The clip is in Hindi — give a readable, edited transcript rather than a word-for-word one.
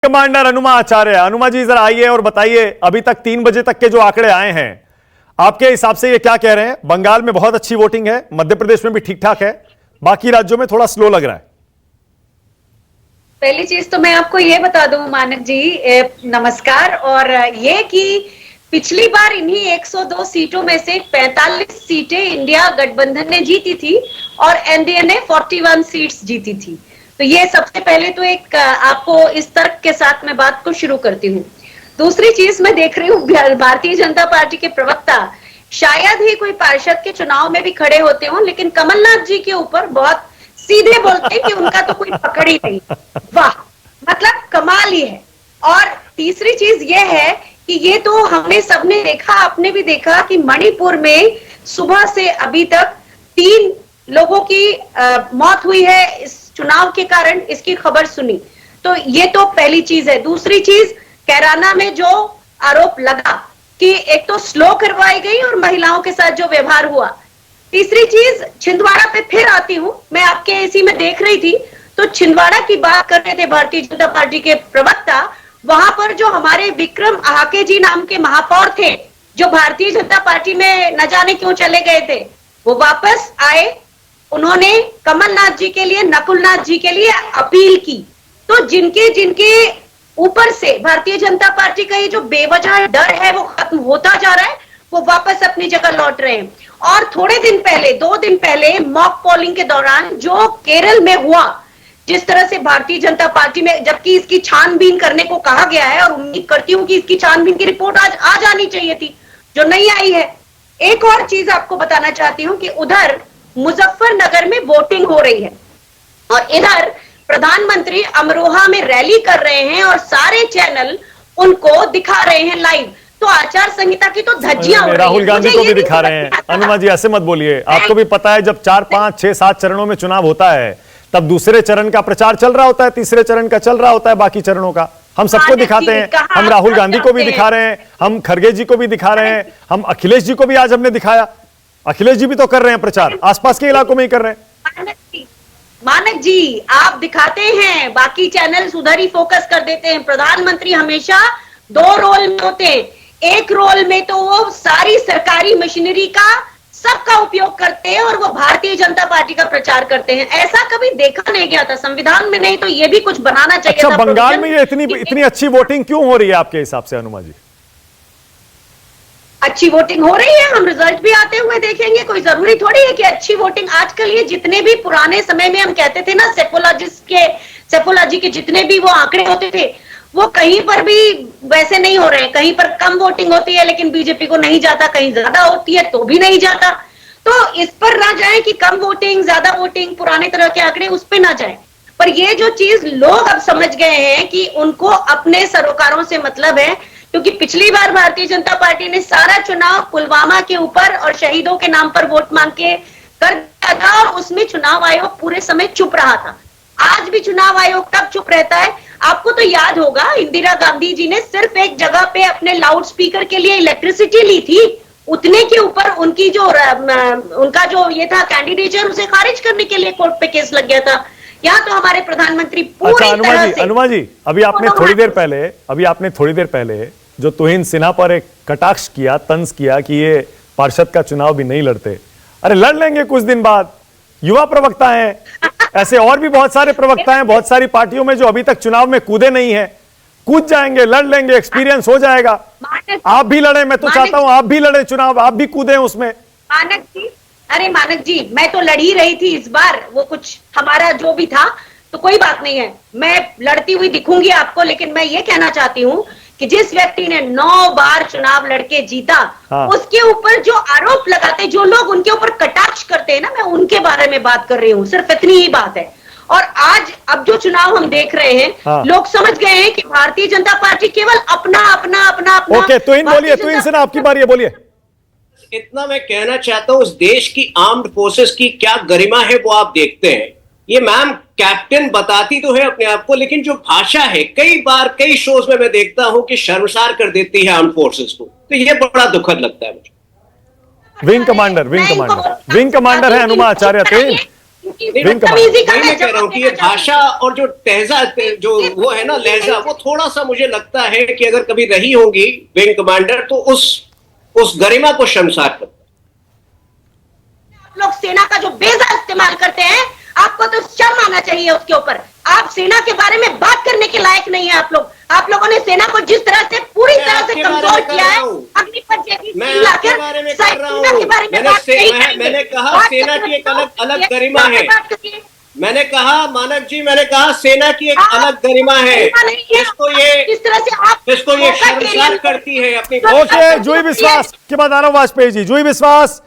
कमांडर अनुमा आचार्य, अनुमा जी जरा आइए और बताइए, अभी तक 3 बजे तक के जो आंकड़े आए हैं आपके हिसाब से ये क्या कह रहे हैं? बंगाल में बहुत अच्छी वोटिंग है, मध्य प्रदेश में भी ठीक ठाक है, बाकी राज्यों में थोड़ा स्लो लग रहा है। पहली चीज तो मैं आपको ये बता दूं मानक जी, नमस्कार। और ये कि पिछली बार इन्हीं 102 सीटों में से 45 सीटें इंडिया गठबंधन ने जीती थी और एनडीए ने 41 सीट्स जीती थी। तो ये सबसे पहले तो एक आपको इस तर्क के साथ मैं बात को शुरू करती हूँ। दूसरी चीज मैं देख रही हूँ भारतीय जनता पार्टी के प्रवक्ता शायद ही कोई पार्षद के चुनाव में भी खड़े होते हो, लेकिन कमलनाथ जी के ऊपर बहुत सीधे बोलते हैं कि उनका तो कोई पकड़ ही नहीं। वाह, मतलब कमाल ही है। और तीसरी चीज ये है कि ये तो हमने सबने देखा, आपने भी देखा कि मणिपुर में सुबह से अभी तक 3 लोगों की मौत हुई है इस चुनाव के कारण, इसकी खबर सुनी। तो ये तो पहली चीज है। दूसरी चीज, कैराना में जो आरोप लगा कि एक तो स्लो करवाई गई और महिलाओं के साथ जो व्यवहार हुआ। तीसरी चीज, छिंदवाड़ा पे फिर आती हूं, मैं आपके इसी में देख रही थी तो छिंदवाड़ा की बात कर रहे थे भारतीय जनता पार्टी के प्रवक्ता। वहां पर जो हमारे विक्रम आहाके जी नाम के महापौर थे, जो भारतीय जनता पार्टी में न जाने क्यों चले गए थे, वो वापस आए। उन्होंने कमलनाथ जी के लिए, नकुलनाथ जी के लिए अपील की। तो जिनके जिनके ऊपर से भारतीय जनता पार्टी का ये जो बेवजह डर है वो खत्म होता जा रहा है, वो वापस अपनी जगह लौट रहे हैं। और थोड़े दिन पहले, 2 दिन पहले मॉक पोलिंग के दौरान जो केरल में हुआ, जिस तरह से भारतीय जनता पार्टी में, जबकि इसकी छानबीन करने को कहा गया है और उम्मीद करती हूं कि इसकी छानबीन की रिपोर्ट आज आ जानी चाहिए थी, जो नहीं आई है। एक और चीज आपको बताना चाहती हूं कि उधर मुजफ्फरनगर में वोटिंग हो रही है और इधर प्रधानमंत्री अमरोहा में रैली कर रहे हैं और सारे चैनल उनको दिखा रहे हैं लाइव। तो आचार संहिता की तो धज्जियां उड़ रही हैं। राहुल गांधी को भी दिखा रहे हैं। अनुमा जी ऐसे मत बोलिए, आपको भी पता है जब 4, 5, 6, 7 चरणों में चुनाव होता है तब दूसरे चरण का प्रचार चल रहा होता है, तीसरे चरण का चल रहा होता है, बाकी चरणों का हम सबको दिखाते हैं। हम राहुल गांधी को भी दिखा रहे हैं, हम खड़गे जी को भी दिखा रहे हैं, हम अखिलेश जी को भी आज हमने दिखाया। अखिलेश जी भी तो कर रहे हैं प्रचार, आसपास के इलाकों में ही कर रहे हैं। मानक जी आप दिखाते हैं, बाकी चैनल उधर ही फोकस कर देते हैं। प्रधानमंत्री हमेशा 2 रोल में होते हैं। एक रोल में तो वो सारी सरकारी मशीनरी का सबका उपयोग करते हैं और वो भारतीय जनता पार्टी का प्रचार करते हैं। ऐसा कभी देखा नहीं गया था संविधान में, नहीं तो ये भी कुछ बनाना चाहिए था। अच्छा, बंगाल में ये इतनी अच्छी वोटिंग क्यों हो रही है आपके हिसाब से अनुमा जी? अच्छी वोटिंग हो रही है, हम रिजल्ट भी आते हुए देखेंगे। कोई जरूरी थोड़ी है कि अच्छी वोटिंग आजकल, ये जितने भी पुराने समय में हम कहते थे ना, सेफोलॉजी के जितने भी वो आंकड़े होते थे, वो कहीं पर भी वैसे नहीं हो रहे हैं। कहीं पर कम वोटिंग होती है लेकिन बीजेपी को नहीं जाता, कहीं ज्यादा होती है तो भी नहीं जाता। तो इस पर ना जाए कि कम वोटिंग ज्यादा वोटिंग, पुराने तरह के आंकड़े, उस पर ना जाए। पर ये जो चीज लोग अब समझ गए हैं कि उनको अपने सरोकारों से मतलब है, क्योंकि पिछली बार भारतीय जनता पार्टी ने सारा चुनाव पुलवामा के ऊपर और शहीदों के नाम पर वोट मांग के कर दिया था और उसमें चुनाव आयोग पूरे समय चुप रहा था। आज भी चुनाव आयोग तब चुप रहता है। आपको तो याद होगा इंदिरा गांधी जी ने सिर्फ एक जगह पे अपने लाउड स्पीकर के लिए इलेक्ट्रिसिटी ली थी, उतने के ऊपर उनकी जो उनका जो ये था कैंडिडेचर, उसे खारिज करने के लिए कोर्ट पे केस लग गया था। यहाँ तो हमारे प्रधानमंत्री पूरी तरह से। अनुमा जी, अभी आपने थोड़ी देर पहले जो तुहिन सिन्हा पर एक कटाक्ष किया, तंज किया कि ये पार्षद का चुनाव भी नहीं लड़ते। अरे लड़ लेंगे कुछ दिन बाद, युवा प्रवक्ता हैं, ऐसे और भी बहुत सारे प्रवक्ता हैं बहुत सारी पार्टियों में जो अभी तक चुनाव में कूदे नहीं हैं, कूद जाएंगे, लड़ लेंगे, एक्सपीरियंस हो जाएगा। आप भी लड़े, मैं तो चाहता हूं आप भी लड़े चुनाव, आप भी कूदे उसमें। मानक जी, अरे मानक जी, मैं तो लड़ ही रही थी इस बार, वो कुछ हमारा जो भी था, तो कोई बात नहीं है, मैं लड़ती हुई दिखूंगी आपको। लेकिन मैं ये कहना चाहती हूँ कि जिस व्यक्ति ने 9 बार चुनाव लड़के जीता, उसके ऊपर जो आरोप लगाते, जो लोग उनके ऊपर कटाक्ष करते हैं ना, मैं उनके बारे में बात कर रही हूँ, सिर्फ इतनी ही बात है। और आज अब जो चुनाव हम देख रहे हैं, लोग समझ गए हैं कि भारतीय जनता पार्टी केवल अपना अपना अपना अपना। ओके, तो इन बोलिए, तो इनसे ना आपकी बारी है, बोलिए। इतना मैं कहना चाहता हूं, उस देश की आर्म्ड फोर्सेस की क्या गरिमा है वो आप देखते हैं। ये मैम कैप्टन बताती तो है अपने आप को, लेकिन जो भाषा है कई बार कई शोज में मैं देखता हूं कि शर्मसार कर देती है आर्म्ड फोर्सेस को। तो ये बड़ा दुखद लगता है मुझे। विंग कमांडर है अनुमा आचार्य। बदतमीजी का मैं मैं कह रहा हूँ जवाब कि ये देना चाहती भाषा और जो तहजा जो वो है ना लहजा, वो थोड़ा सा मुझे लगता है कि अगर कभी रही होंगी विंग कमांडर तो उस गरिमा को शर्मसार करता। आप लोग सेना का जो बेजा इस्तेमाल करते हैं, आपको तो शर्म आना चाहिए उसके ऊपर। आप सेना के बारे में बात करने के लायक नहीं है आप लोगों ने सेना को जिस तरह से पूरी मैं तरह से आपके बारे कमजोर में कर किया रहा है, हूं। अग्निपथ जैसी मैं टीम आपके लाकर बारे में शायद कर रहा सेना हूं। के बारे में बात नहीं करेंगे। मैंने कहा बात सेना करके की एक बताओ, अलग ये गरिमा क्या है। बात करिए। मैंने कहा मानक जी, मैंने कहा सेना की एक आप अलग गरिमा है, गरिमा नहीं है। जिस तरह से आप इसको ये मौका के लिए शर्मसार करती है अपनी ओके, जूही विश्वास के बाद आ रहा हूं वाजपेयी जी। जूही विश्वास,